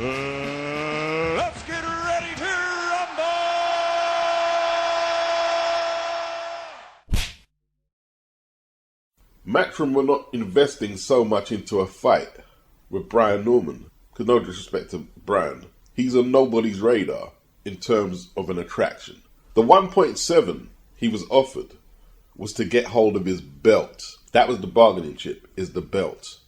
Let's get ready to rumble! Matchroom were not investing so much into a fight with Brian Norman, because no disrespect to Brian, he's on nobody's radar in terms of an attraction. The 1.7 he was offered was to get hold of his belt. That was the bargaining chip, is the belt.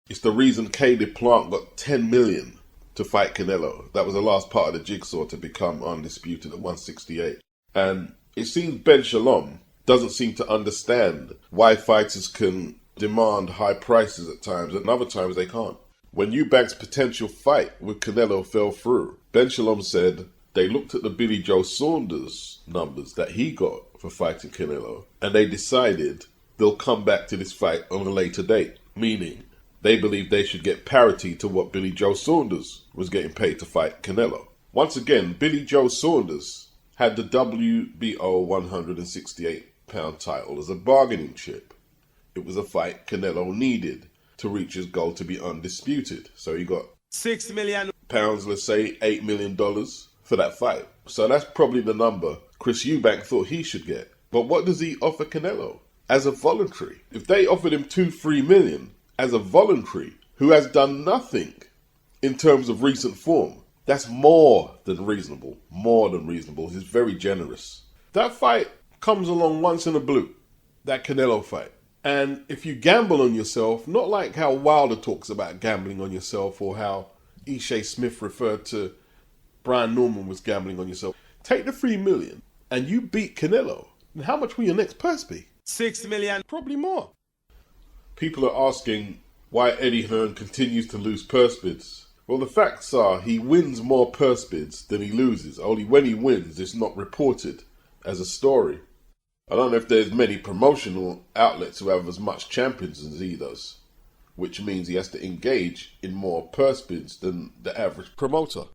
It's the reason Caleb Plant got 10 million to fight Canelo. That was the last part of the jigsaw to become undisputed at 168. And it seems Ben Shalom doesn't seem to understand why fighters can demand high prices at times and other times they can't. When Eubank's potential fight with Canelo fell through, Ben Shalom said they looked at the Billy Joe Saunders numbers that he got for fighting Canelo and they decided they'll come back to this fight on a later date, meaning they believe they should get parity to what Billy Joe Saunders was getting paid to fight Canelo. Once again, Billy Joe Saunders had the WBO 168-pound title as a bargaining chip. It was a fight Canelo needed to reach his goal to be undisputed. So he got £6 million, let's say $8 million for that fight. So that's probably the number Chris Eubank thought he should get. But what does he offer Canelo? As a voluntary. If they offered him $2-3 million as a voluntary who has done nothing in terms of recent form, that's more than reasonable. More than reasonable. He's very generous. That fight comes along once in a blue. That Canelo fight. And if you gamble on yourself, not like how Wilder talks about gambling on yourself or how Ishe Smith referred to Brian Norman was gambling on yourself. Take the $3 million and you beat Canelo. And how much will your next purse be? £6 million, Probably more. People are asking why Eddie Hearn continues to lose purse bids. Well, the facts are he wins more purse bids than he loses. Only when he wins, it's not reported as a story. I don't know if there's many promotional outlets who have as much champions as he does, which means he has to engage in more purse bids than the average promoter.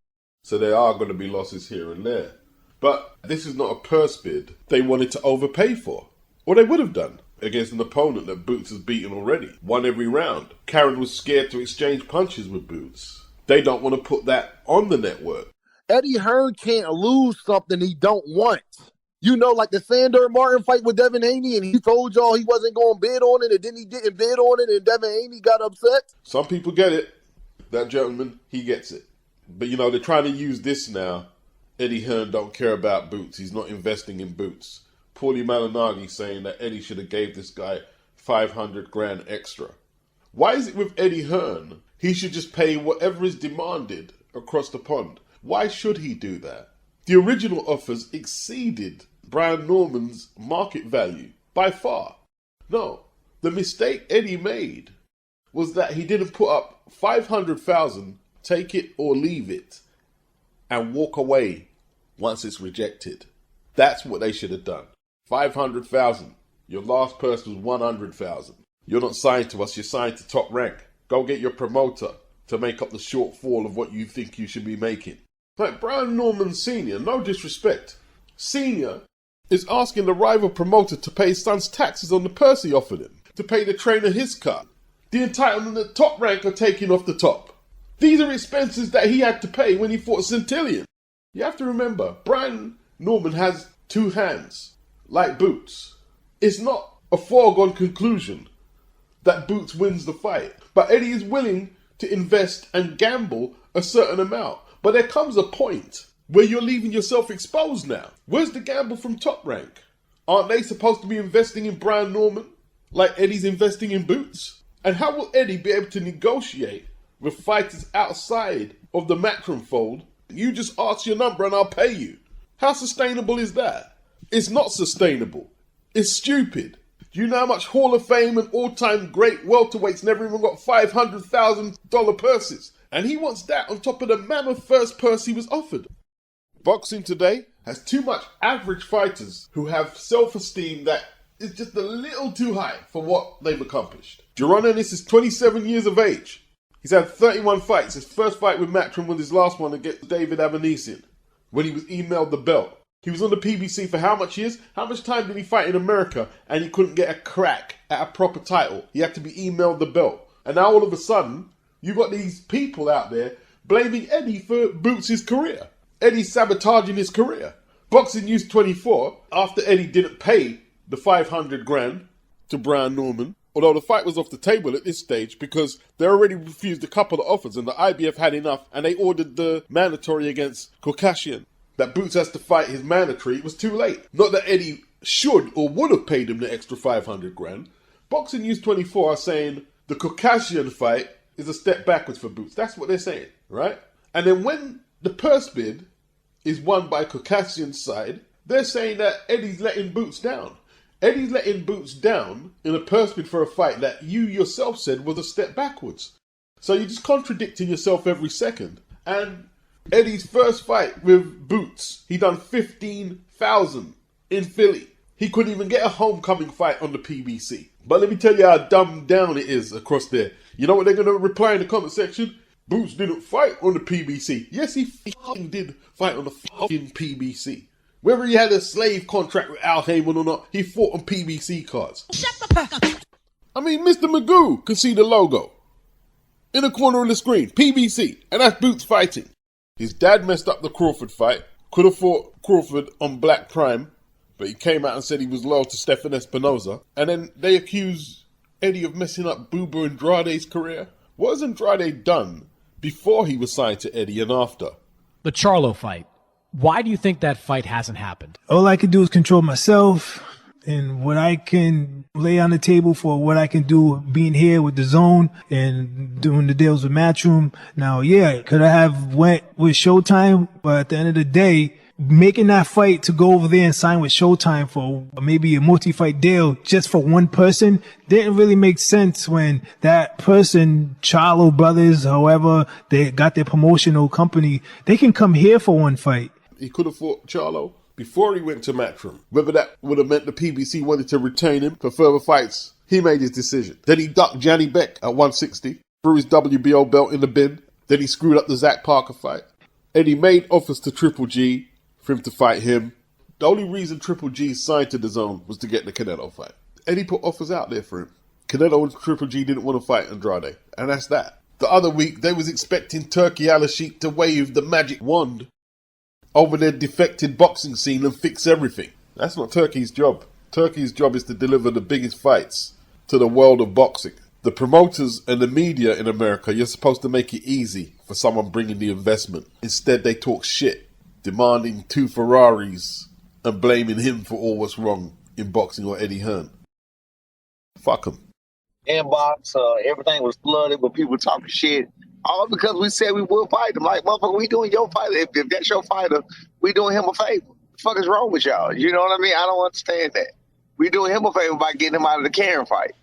So there are going to be losses here and there. But this is not a purse bid they wanted to overpay for. Or they would have done against an opponent that Boots has beaten already. Won every round. Karen was scared to exchange punches with Boots. They don't want to put that on the network. Eddie Hearn can't lose something he don't want. You know, like the Sandor Martin fight with Devin Haney, and he told y'all he wasn't going to bid on it, and then he didn't bid on it, and Devin Haney got upset. Some people get it. That gentleman, he gets it. But, you know, they're trying to use this now. Eddie Hearn don't care about Boots. He's not investing in Boots. Paulie Malignaggi saying that Eddie should have gave this guy 500 grand extra. Why is it with Eddie Hearn, he should just pay whatever is demanded across the pond? Why should he do that? The original offers exceeded Brian Norman's market value by far. No, the mistake Eddie made was that he didn't put up 500,000, take it or leave it, and walk away once it's rejected. That's what they should have done. 500,000. Your last purse was 100,000. You're not signed to us, you're signed to Top Rank. Go get your promoter to make up the shortfall of what you think you should be making. Like Brian Norman Sr., no disrespect. Sr. is asking the rival promoter to pay his son's taxes on the purse he offered him, to pay the trainer his cut. The entitlement that Top Rank are taking off the top. These are expenses that he had to pay when he fought Centillion. You have to remember, Brian Norman has two hands, like Boots. It's not a foregone conclusion that Boots wins the fight. But Eddie is willing to invest and gamble a certain amount. But there comes a point where you're leaving yourself exposed now. Where's the gamble from Top Rank? Aren't they supposed to be investing in Brian Norman like Eddie's investing in Boots? And how will Eddie be able to negotiate with fighters outside of the Matchroom fold? You just ask your number and I'll pay you. How sustainable is that? It's not sustainable. It's stupid. Do you know how much Hall of Fame and all-time great welterweights never even got $500,000 purses? And he wants that on top of the mammoth first purse he was offered. Boxing today has too much average fighters who have self-esteem that is just a little too high for what they've accomplished. Jaron Ennis is 27 years of age. He's had 31 fights. His first fight with Matchroom was his last one against David Avanesyan when he was emailed the belt. He was on the PBC for how much years? How much time did he fight in America and he couldn't get a crack at a proper title? He had to be emailed the belt. And now all of a sudden, you got these people out there blaming Eddie for Boots' career. Eddie's sabotaging his career. Boxing News 24, after Eddie didn't pay the 500 grand to Brian Norman, although the fight was off the table at this stage because they already refused a couple of offers and the IBF had enough and they ordered the mandatory against Caucasian. That Boots has to fight his mandatory, it was too late. Not that Eddie should or would have paid him the extra 500 grand. Boxing News 24 are saying the Caucasian fight is a step backwards for Boots. That's what they're saying, right? And then when the purse bid is won by Caucasian's side, they're saying that Eddie's letting Boots down. Eddie's letting Boots down in a purse bid for a fight that you yourself said was a step backwards. So you're just contradicting yourself every second. And Eddie's first fight with Boots, he done 15,000 in Philly. He couldn't even get a homecoming fight on the PBC. But let me tell you how dumbed down it is across there. You know what they're going to reply in the comment section? Boots didn't fight on the PBC. Yes, he fucking did fight on the fucking PBC. Whether he had a slave contract with Al Heyman or not, he fought on PBC cards. Shut the fuck up. I mean, Mr. Magoo can see the logo in the corner of the screen. PBC. And that's Boots fighting. His dad messed up the Crawford fight. Could have fought Crawford on Black Prime, but he came out and said he was loyal to Stefan Espinoza. And then they accuse Eddie of messing up Buba Andrade's career. What has Andrade done before he was signed to Eddie and after? The Charlo fight. Why do you think that fight hasn't happened? All I can do is control myself and what I can lay on the table for what I can do being here with the Zone and doing the deals with Matchroom. Now, yeah, could I have went with Showtime? But at the end of the day, making that fight to go over there and sign with Showtime for maybe a multi-fight deal just for one person didn't really make sense when that person, Charlo Brothers, however they got their promotional company, they can come here for one fight. He could have fought Charlo before he went to Matchroom. Whether that would have meant the PBC wanted to retain him for further fights, he made his decision. Then he ducked Johnny Beck at 160, threw his WBO belt in the bin. Then he screwed up the Zach Parker fight. And he made offers to Triple G for him to fight him. The only reason Triple G signed to the Zone was to get the Canelo fight. And he put offers out there for him. Canelo and Triple G didn't want to fight Andrade. And that's that. The other week, they was expecting Turki Al-Sheikh to wave the magic wand over their defected boxing scene and fix everything. That's not Turki's job. Turki's job is to deliver the biggest fights to the world of boxing. The promoters and the media in America, you're supposed to make it easy for someone bringing the investment. Instead, they talk shit, demanding 2 Ferraris and blaming him for all what's wrong in boxing or Eddie Hearn. Fuck him. Inbox, everything was flooded with people talking shit. All because we said we would fight him. Like, motherfucker, we doing your fighter. If that's your fighter, we doing him a favor. What the fuck is wrong with y'all? You know what I mean? I don't understand that. We doing him a favor by getting him out of the Karen fight.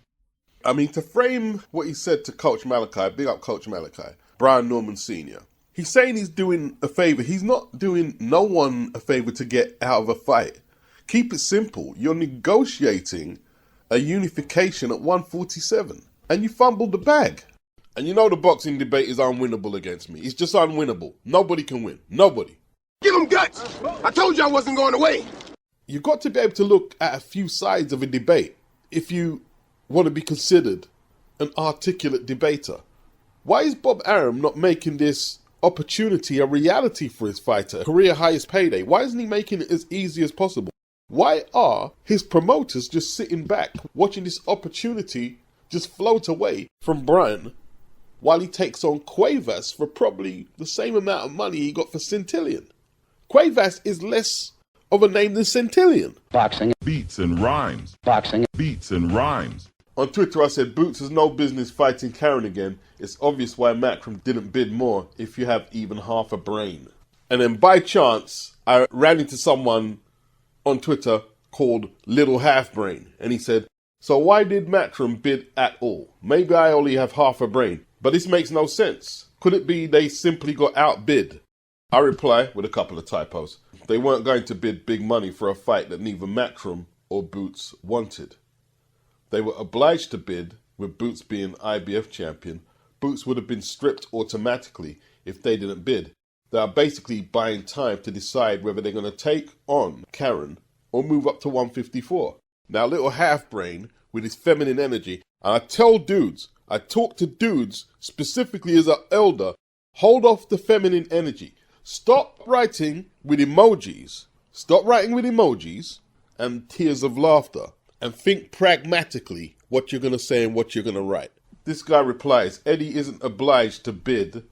I mean, to frame what he said to Coach Malachi, big up Coach Malachi, Brian Norman Sr., he's saying he's doing a favor. He's not doing no one a favor to get out of a fight. Keep it simple. You're negotiating a unification at 147, and you fumbled the bag. And you know the boxing debate is unwinnable against me. It's just unwinnable. Nobody can win. Nobody. Give him guts. I told you I wasn't going away. You've got to be able to look at a few sides of a debate if you want to be considered an articulate debater. Why is Bob Arum not making this opportunity a reality for his fighter, a career highest payday? Why isn't he making it as easy as possible? Why are his promoters just sitting back, watching this opportunity just float away from Brian while he takes on Cuevas for probably the same amount of money he got for Centillion? Cuevas is less of a name than Centillion. Boxing. Beats and rhymes. Boxing. Beats and rhymes. On Twitter, I said, Boots has no business fighting Karen again. It's obvious why Matchroom didn't bid more if you have even half a brain. And then by chance, I ran into someone on Twitter called Little Half Brain. And he said, so why did Matchroom bid at all? Maybe I only have half a brain. But this makes no sense. Could it be they simply got outbid? I reply with a couple of typos. They weren't going to bid big money for a fight that neither Matchroom or Boots wanted. They were obliged to bid, with Boots being IBF champion. Boots would have been stripped automatically if they didn't bid. They are basically buying time to decide whether they're going to take on Karen or move up to 154. Now, little half-brain with his feminine energy, and I talk to dudes specifically as an elder, Hold off the feminine energy. Stop writing with emojis. Stop writing with emojis and tears of laughter. And think pragmatically what you're going to say and what you're going to write. This guy replies, Eddie isn't obliged to bid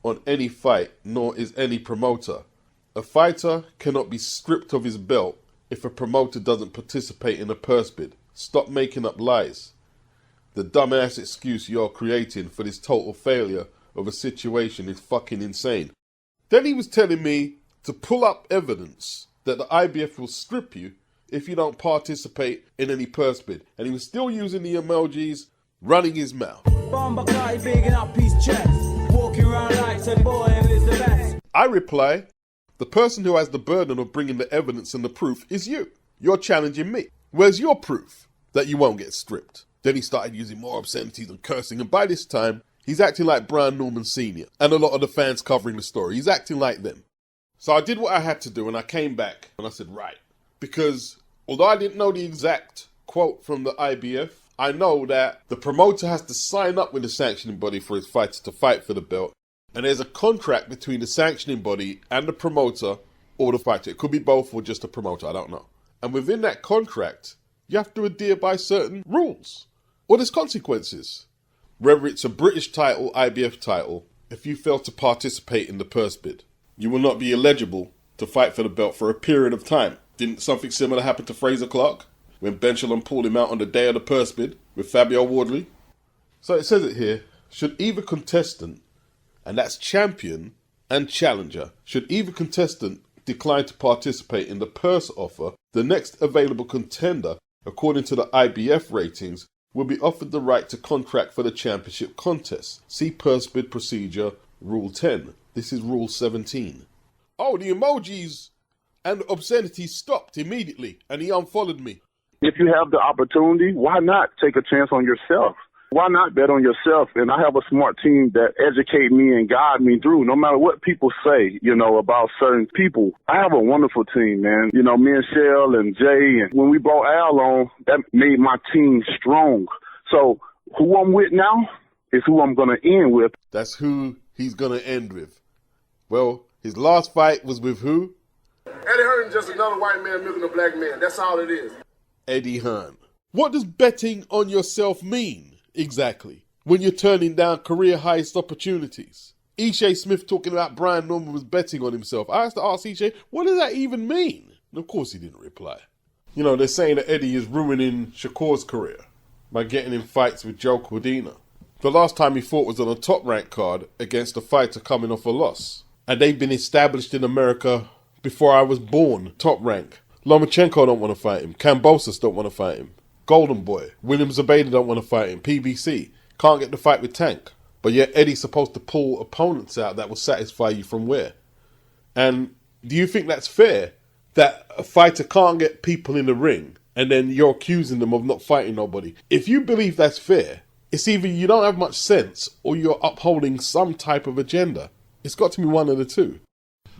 on any fight, nor is any promoter. A fighter cannot be stripped of his belt if a promoter doesn't participate in a purse bid. Stop making up lies. The dumbass excuse you're creating for this total failure of a situation is fucking insane. Then he was telling me to pull up evidence that the IBF will strip you if you don't participate in any purse bid. And he was still using the emojis, running his mouth. I reply, the person who has the burden of bringing the evidence and the proof is you. You're challenging me. Where's your proof that you won't get stripped? Then he started using more obscenities and cursing, and by this time, he's acting like Brian Norman Sr. and a lot of the fans covering the story. He's acting like them. So I did what I had to do, and I came back, and I said, right. Because although I didn't know the exact quote from the IBF, I know that the promoter has to sign up with the sanctioning body for his fighter to fight for the belt. And there's a contract between the sanctioning body and the promoter or the fighter. It could be both or just the promoter, I don't know. And within that contract, you have to adhere by certain rules. Or there's consequences. Whether it's a British title, IBF title, if you fail to participate in the purse bid, you will not be eligible to fight for the belt for a period of time. Didn't something similar happen to Fraser Clark when Benchellum pulled him out on the day of the purse bid with Fabio Wardley? So it says it here, should either contestant, and that's champion and challenger, should either contestant decline to participate in the purse offer, the next available contender, according to the IBF ratings, will be offered the right to contract for the championship contest. See purse bid procedure, Rule 10. This is Rule 17. Oh, the emojis and obscenities stopped immediately, and he unfollowed me. If you have the opportunity, why not take a chance on yourself? Why not bet on yourself? And I have a smart team that educate me and guide me through, no matter what people say, about certain people. I have a wonderful team, man. Me and Shell and Jay, and when we brought Al on, that made my team strong. So who I'm with now is who I'm going to end with. That's who he's going to end with. Well, his last fight was with who? Eddie Hearn just another white man milking a black man. That's all it is. Eddie Hearn. What does betting on yourself mean exactly when you're turning down career highest opportunities? Ishe Smith talking about Brian Norman was betting on himself. I asked to ask Ishe, what does that even mean? And of course he didn't reply. They're saying that Eddie is ruining Shakur's career by getting in fights with Joe Cordina. The last time he fought was on a top rank card against a fighter coming off a loss. And they've been established in America before I was born, top rank. Lomachenko don't want to fight him. Kambosos don't want to fight him. Golden Boy, William Zabeda don't want to fight him. PBC can't get the fight with Tank. But yet Eddie's supposed to pull opponents out that will satisfy you from where? And do you think that's fair? That a fighter can't get people in the ring and then you're accusing them of not fighting nobody? If you believe that's fair, it's either you don't have much sense or you're upholding some type of agenda. It's got to be one of the two.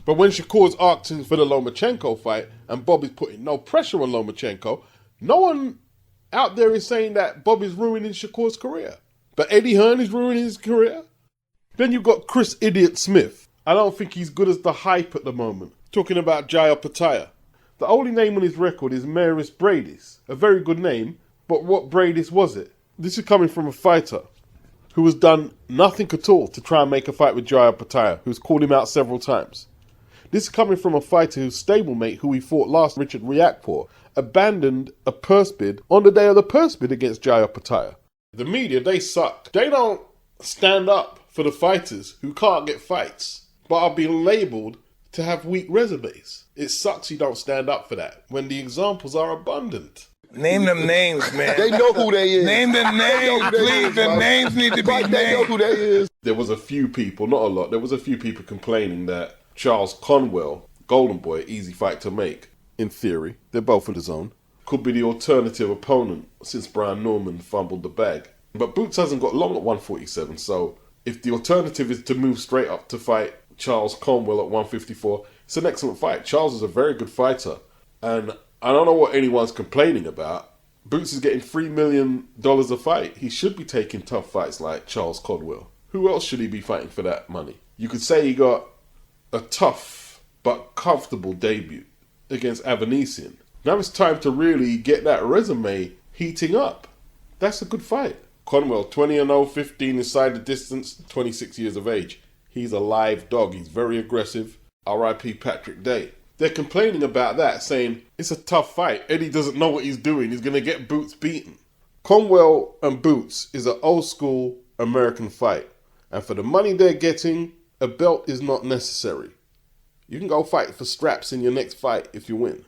But when Shakur's asking for the Lomachenko fight and Bob is putting no pressure on Lomachenko, no one out there is saying that Bob is ruining Shakur's career. But Eddie Hearn is ruining his career. Then you've got Chris Idiot Smith. I don't think he's good as the hype at the moment. Talking about Jaya Pataya. The only name on his record is Maris Bradis. A very good name, but what Bradis was it? This is coming from a fighter who has done nothing at all to try and make a fight with Jaya Pataya, who's called him out several times. This is coming from a fighter whose stablemate, who he fought last, Richard Riakporhe, abandoned a purse bid on the day of the purse bid against Jaya Pataya. The media, they suck. They don't stand up for the fighters who can't get fights, but are being labelled to have weak resumes. It sucks you don't stand up for that, when the examples are abundant. Name them names, man. They know who they is. Name them names, please. The names need to be named. They know who they is. There was a few people, not a lot, there was a few people complaining that Charles Conwell, Golden Boy, easy fight to make. In theory, they're both in the zone. Could be the alternative opponent since Brian Norman fumbled the bag. But Boots hasn't got long at 147, so if the alternative is to move straight up to fight Charles Conwell at 154, it's an excellent fight. Charles is a very good fighter, and I don't know what anyone's complaining about. Boots is getting $3 million a fight. He should be taking tough fights like Charles Conwell. Who else should he be fighting for that money? You could say he got a tough but comfortable debut against Avanesian. Now it's time to really get that resume heating up. That's a good fight. Conwell, 20-0, 15 inside the distance, 26 years of age. He's a live dog. He's very aggressive. R.I.P. Patrick Day. They're complaining about that, saying it's a tough fight. Eddie doesn't know what he's doing. He's going to get Boots beaten. Conwell and Boots is an old school American fight. And for the money they're getting, a belt is not necessary. You can go fight for straps in your next fight if you win.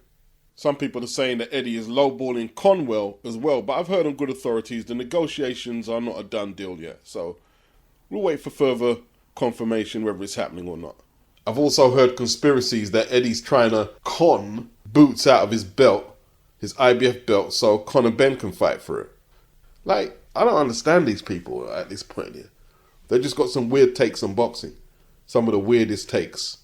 Some people are saying that Eddie is lowballing Conwell as well, but I've heard on good authorities the negotiations are not a done deal yet. So we'll wait for further confirmation whether it's happening or not. I've also heard conspiracies that Eddie's trying to con Boots out of his belt, his IBF belt, so Conor Benn can fight for it. Like, I don't understand these people at this point here. They just got some weird takes on boxing. Some of the weirdest takes.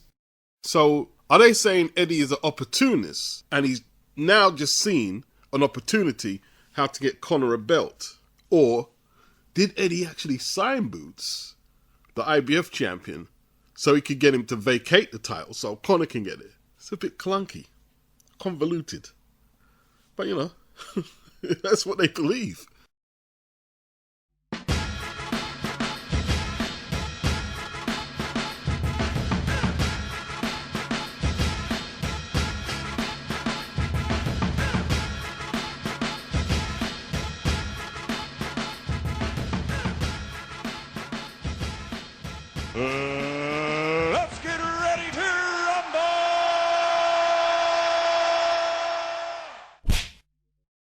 So, are they saying Eddie is an opportunist and he's now just seen an opportunity how to get Conor a belt? Or did Eddie actually sign Boots, the IBF champion, so he could get him to vacate the title so Conor can get it? It's a bit clunky, convoluted. But, you know, that's what they believe.